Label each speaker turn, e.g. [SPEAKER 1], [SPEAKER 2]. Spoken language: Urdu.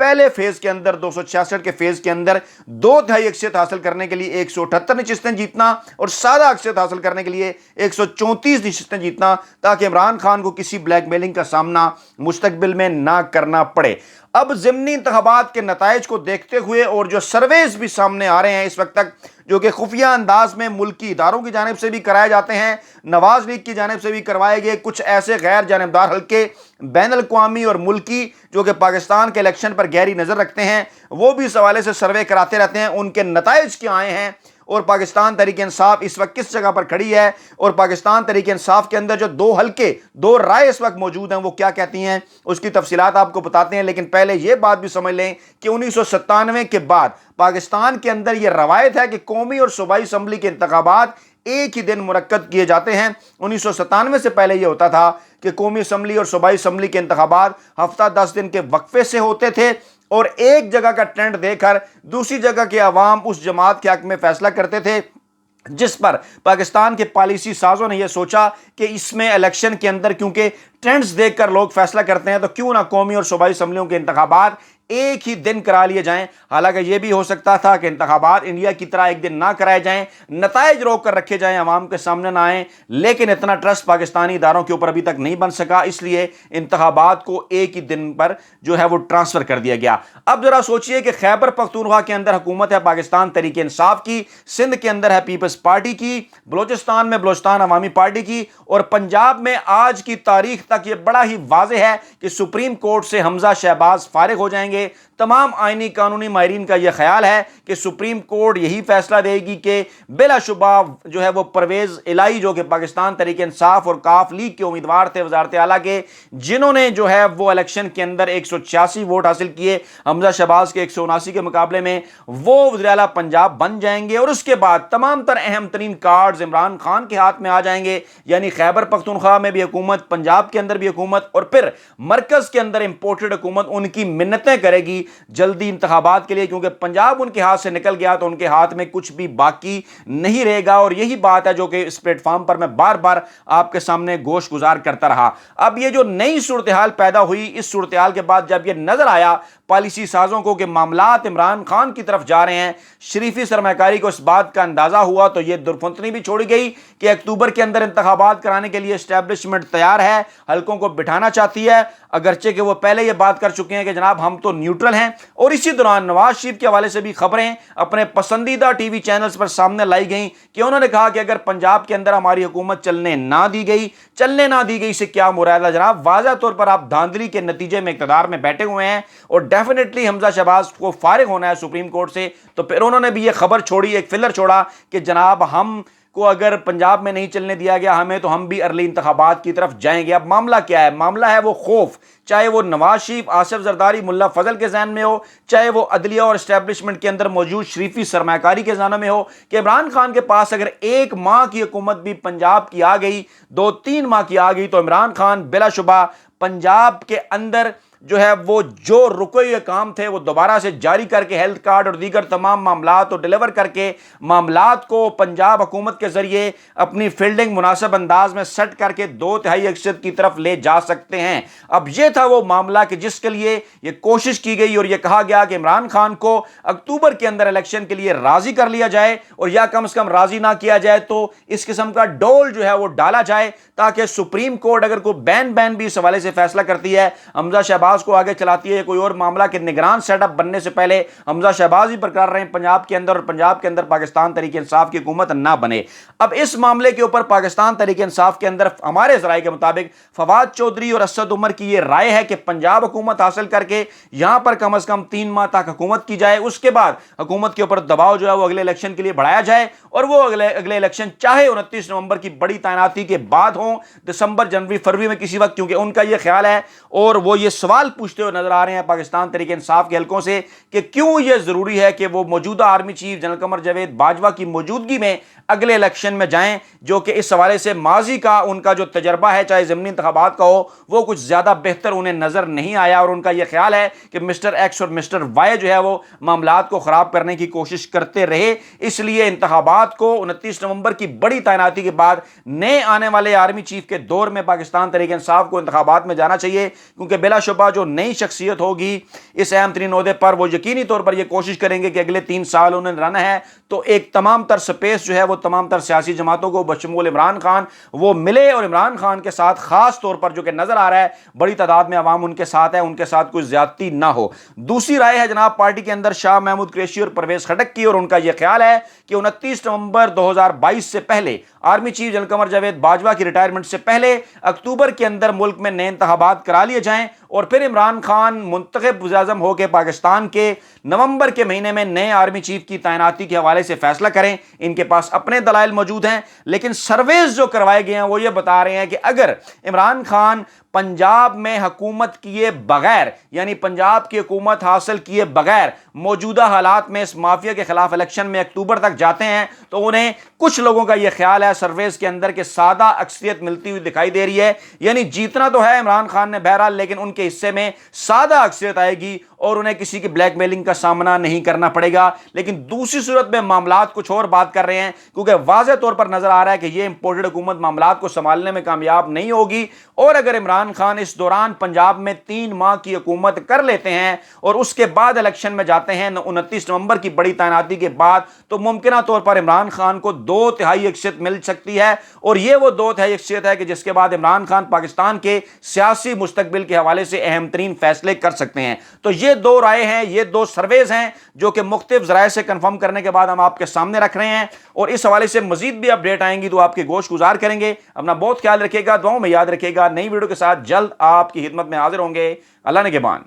[SPEAKER 1] پہلے فیز کے اندر 266 کے فیز کے اندر 2/3 اکثریت حاصل کرنے کے لیے 178 نشستیں جیتنا اور سادہ اکثریت حاصل کرنے کے لیے 134 نشستیں جیتنا، تاکہ عمران خان کو کسی بلیک میلنگ کا سامنا مستقبل میں نہ کرنا پڑے۔ اب ضمنی انتخابات کے نتائج کو دیکھتے ہوئے اور جو سرویز بھی سامنے آ رہے ہیں اس وقت تک، جو کہ خفیہ انداز میں ملکی اداروں کی جانب سے بھی کرائے جاتے ہیں، نواز لیگ کی جانب سے بھی کروائے گئے، کچھ ایسے غیر جانبدار حلقے بین الاقوامی اور ملکی جو کہ پاکستان کے الیکشن پر گہری نظر رکھتے ہیں، وہ بھی اس حوالے سے سروے کراتے رہتے ہیں، ان کے نتائج کیا آئے ہیں اور پاکستان تحریک انصاف اس وقت کس جگہ پر کھڑی ہے، اور پاکستان تحریک انصاف کے اندر جو 2 حلقے 2 رائے اس وقت موجود ہیں وہ کیا کہتی ہیں، اس کی تفصیلات آپ کو بتاتے ہیں۔ لیکن پہلے یہ بات بھی سمجھ لیں کہ 1997 کے بعد پاکستان کے اندر یہ روایت ہے کہ قومی اور صوبائی اسمبلی کے انتخابات ایک ہی دن منعقد کیے جاتے ہیں۔ 1997 سے پہلے یہ ہوتا تھا کہ قومی اسمبلی اور صوبائی اسمبلی کے انتخابات ہفتہ 10 دن کے وقفے سے ہوتے تھے، اور ایک جگہ کا ٹرینڈ دیکھ کر دوسری جگہ کے عوام اس جماعت کے حق میں فیصلہ کرتے تھے، جس پر پاکستان کے پالیسی سازوں نے یہ سوچا کہ اس میں الیکشن کے اندر کیونکہ ٹرینڈز دیکھ کر لوگ فیصلہ کرتے ہیں، تو کیوں نہ قومی اور صوبائی اسمبلیوں کے انتخابات ایک ہی دن کرا لیے جائیں۔ حالانکہ یہ بھی ہو سکتا تھا کہ انتخابات انڈیا کی طرح ایک دن نہ کرائے جائیں، نتائج روک کر رکھے جائیں، عوام کے سامنے نہ آئیں، لیکن اتنا ٹرسٹ پاکستانی اداروں کے اوپر ابھی تک نہیں بن سکا، اس لیے انتخابات کو ایک ہی دن پر جو ہے وہ ٹرانسفر کر دیا گیا۔ اب ذرا سوچئے کہ خیبر پختونخوا کے اندر حکومت ہے پاکستان تحریک انصاف کی، سندھ کے اندر ہے پیپلز پارٹی کی، بلوچستان میں بلوچستان عوامی پارٹی کی، اور پنجاب میں آج کی تاریخ تک یہ بڑا ہی واضح ہے کہ سپریم کورٹ سے حمزہ شہباز فارغ ہو جائیں گے۔ تمام آئینی قانونی ماہرین کا یہ خیال ہے کہ سپریم کورٹ یہی فیصلہ دے گی کہ بلا شبہ جو ہے وہ پرویز الہی جو کہ پاکستان تحریک انصاف اور کاف لیگ کے امیدوار تھے وزارت اعلیٰ کے، جنہوں نے جو ہے وہ الیکشن کے اندر 186 ووٹ حاصل کیے حمزہ شہباز کے 179 کے مقابلے میں، وہ وزیر اعلیٰ پنجاب بن جائیں گے، اور اس کے بعد تمام تر اہم ترین کارڈز عمران خان کے ہاتھ میں آ جائیں گے، یعنی خیبر پختونخوا میں بھی حکومت، پنجاب کے اندر بھی حکومت، اور پھر مرکز کے اندر امپورٹڈ حکومت ان کی منتیں کرے گی جلدی انتخابات کے لیے، کیونکہ پنجاب ان کے ہاتھ سے نکل گیا تو ان کے ہاتھ میں کچھ بھی باقی نہیں رہے گا، اور یہی بات ہے جو کہ اس پلیٹ فارم پر میں بار بار آپ کے سامنے گوش گزار کرتا رہا۔ اب یہ جو نئی صورتحال پیدا ہوئی، اس صورتحال کے بعد جب یہ نظر آیا پالیسی سازوں کو کہ معاملات عمران خان کی طرف جا رہے ہیں، شریفی سرمایہ کاری کو اس بات کا اندازہ ہوا، تو یہ درفنتنی بھی چھوڑی گئی کہ اکتوبر کے اندر انتخابات کرانے کے لیے اسٹیبلشمنٹ تیار ہے، حلقوں کو بٹھانا چاہتی ہے، اگرچہ کہ وہ پہلے یہ بات کر چکے ہیں کہ جناب ہم تو نیوٹرل ہیں۔ اور اسی دوران نواز شریف کے حوالے سے بھی خبریں اپنے پسندیدہ ٹی وی چینلز پر سامنے لائی گئیں کہ انہوں نے کہا کہ اگر پنجاب کے اندر ہماری حکومت چلنے نہ دی گئی سے کیا مراد ہے جناب؟ واضح طور پر آپ دھاندلی کے نتیجے میں اقتدار میں بیٹھے ہوئے ہیں، اور ڈیفینیٹلی حمزہ شہباز کو فارغ ہونا ہے سپریم کورٹ سے۔ تو پھر انہوں نے بھی یہ خبر چھوڑی، ایک فلر چھوڑا کہ جناب ہم کو اگر پنجاب میں نہیں چلنے دیا گیا ہمیں، تو ہم بھی ارلی انتخابات کی طرف جائیں گے۔ اب معاملہ کیا ہے؟ معاملہ ہے وہ خوف، چاہے وہ نواز شریف، آصف زرداری، ملا فضل کے ذہن میں ہو، چاہے وہ عدلیہ اور اسٹیبلشمنٹ کے اندر موجود شریفی سرمایہ کاری کے ذہن میں ہو، کہ عمران خان کے پاس اگر 1 ماہ کی حکومت بھی پنجاب کی آ گئی، 2-3 ماہ کی آ گئی، تو عمران خان بلا شبہ پنجاب کے اندر جو ہے وہ جو رکے ہوئے کام تھے وہ دوبارہ سے جاری کر کے ہیلتھ کارڈ اور دیگر تمام معاملات کو ڈیلیور کر کے معاملات کو پنجاب حکومت کے ذریعے اپنی فیلڈنگ مناسب انداز میں سیٹ کر کے 2/3 اکثریت کی طرف لے جا سکتے ہیں۔ اب یہ تھا وہ معاملہ کہ جس کے لیے یہ کوشش کی گئی اور یہ کہا گیا کہ عمران خان کو اکتوبر کے اندر الیکشن کے لیے راضی کر لیا جائے، اور یا کم از کم راضی نہ کیا جائے تو اس قسم کا ڈول جو ہے وہ ڈالا جائے، تاکہ سپریم کورٹ اگر کوئی بین بھی اس حوالے سے فیصلہ کرتی ہے، حمزہ شہباز کو آگے چلاتی ہے، کوئی اور معاملہ کہ نگران سیٹ اپ بننے سے پہلے حمزہ شہباز ہی برقرار رہیں پنجاب کے اندر، اور پنجاب کے اندر پاکستان تحریک انصاف کی حکومت نہ بنے۔ اب اس معاملے کے اوپر پاکستان تحریک انصاف کے اندر ہمارے ذرائع کے مطابق فواد چودھری اور اسد عمر کی یہ رائے ہے کہ پنجاب حکومت حاصل کر کے یہاں پر کم از کم 3 ماہ تک حکومت کی جائے، اس کے بعد حکومت کے اوپر دباؤ جو ہے وہ اگلے الیکشن کے لیے بڑھایا جائے، اور وہ اگلے الیکشن چاہے 29 نومبر کی بڑی تعیناتی کے بعد ہوں، دسمبر، جنوری، فروری میں کسی وقت، کیونکہ ان کا یہ خیال ہے اور وہ یہ سوال پوچھتے ہوئے نظر آ رہے ہیں پاکستان تحریک انصاف کے حلقوں سے کہ کیوں یہ ضروری ہے کہ وہ موجودہ army chief general Qamar Javed Bajwa کی موجودگی میں اگلے الیکشن میں جائیں، جو کہ اس حوالے سے ماضی کا ان کا جو تجربہ ہے چاہے ضمنی انتخابات کا ہو وہ کچھ زیادہ بہتر انہیں نظر نہیں آیا، اور ان کا یہ خیال ہے کہ مسٹر ایکس اور مسٹر وائی جو ہے وہ معاملات کو خراب کرنے کی کوشش کرتے رہے، اس لیے انتخابات کو 29 نومبر کی بڑی تعیناتی کے بعد نئے آنے والے آرمی چیف کے دور میں پاکستان تحریک انصاف کو انتخابات میں جانا چاہیے، کیونکہ بلا شبہ جو نئی شخصیت ہوگی اس اہم ترین عہدے پر وہ یقینی طور پر یہ کوشش کریں گے کہ اگلے 3 سال انہیں رہنا ہے تو ایک تمام تر سپیس جو ہے وہ تمام تر سیاسی جماعتوں کو بشمول عمران خان وہ ملے اور عمران خان کے ساتھ خاص طور پر جو کہ نظر آ رہا ہے بڑی تعداد میں عوام ان کے ساتھ ہے، ان کے ساتھ کوئی زیادتی نہ ہو۔ دوسری رائے ہے جناب پارٹی کے اندر شاہ محمود قریشی اور پرویز خٹک کی، اور ان کا یہ خیال ہے کہ 29 نومبر 2022 سے پہلے army chief general Qamar Javed Bajwa کی ریٹائرمنٹ سے پہلے اکتوبر کے اندر ملک میں نئے انتخابات کرا لیے جائیں اور پھر عمران خان منتخب وزیر اعظم ہو کے پاکستان کے نومبر کے مہینے میں نئے آرمی چیف کی تعیناتی کے حوالے سے فیصلہ کریں۔ ان کے پاس اپنے دلائل موجود ہیں، لیکن سرویز جو کروائے گئے ہیں وہ یہ بتا رہے ہیں کہ اگر عمران خان پنجاب میں حکومت کیے بغیر یعنی پنجاب کی حکومت حاصل کیے بغیر موجودہ حالات میں اس مافیا کے خلاف الیکشن میں اکتوبر تک جاتے ہیں تو انہیں کچھ لوگوں کا یہ خیال ہے سرویز کے اندر کہ سادہ اکثریت ملتی ہوئی دکھائی دے رہی ہے، یعنی جیتنا تو ہے عمران خان نے بہرحال لیکن ان کے حصے میں سادہ اکثریت آئے گی اور انہیں کسی کی بلیک میلنگ کا سامنا نہیں کرنا پڑے گا۔ لیکن دوسری صورت میں معاملات کچھ اور بات کر رہے ہیں، کیونکہ واضح طور پر نظر آ رہا ہے کہ یہ امپورٹڈ حکومت معاملات کو سنبھالنے میں کامیاب نہیں ہوگی، اور اگر عمران خان اس دوران پنجاب میں 3 ماہ کی حکومت کر لیتے ہیں اور اس کے بعد الیکشن میں جاتے ہیں 29 نومبر کی بڑی تعیناتی کے بعد تو ممکنہ طور پر عمران خان کو 2/3 اکثریت مل سکتی ہے، اور یہ وہ 2/3 اکثریت ہے کہ جس کے بعد عمران خان پاکستان کے سیاسی مستقبل کے حوالے سے اہم ترین فیصلے کر سکتے ہیں۔ تو یہ 2 رائے ہیں، یہ 2 سرویز ہیں جو کہ مختلف ذرائع سے کنفرم کرنے کے بعد ہم آپ کے سامنے رکھ رہے ہیں، اور اس حوالے سے مزید بھی اپڈیٹ آئیں گی تو آپ کے گوش گزار کریں گے۔ اپنا بہت خیال رکھیے گا، دعاؤں میں یاد رکھیے گا۔ نئی ویڈیو کے ساتھ جلد آپ کی خدمت میں حاضر ہوں گے۔ اللہ نگہبان۔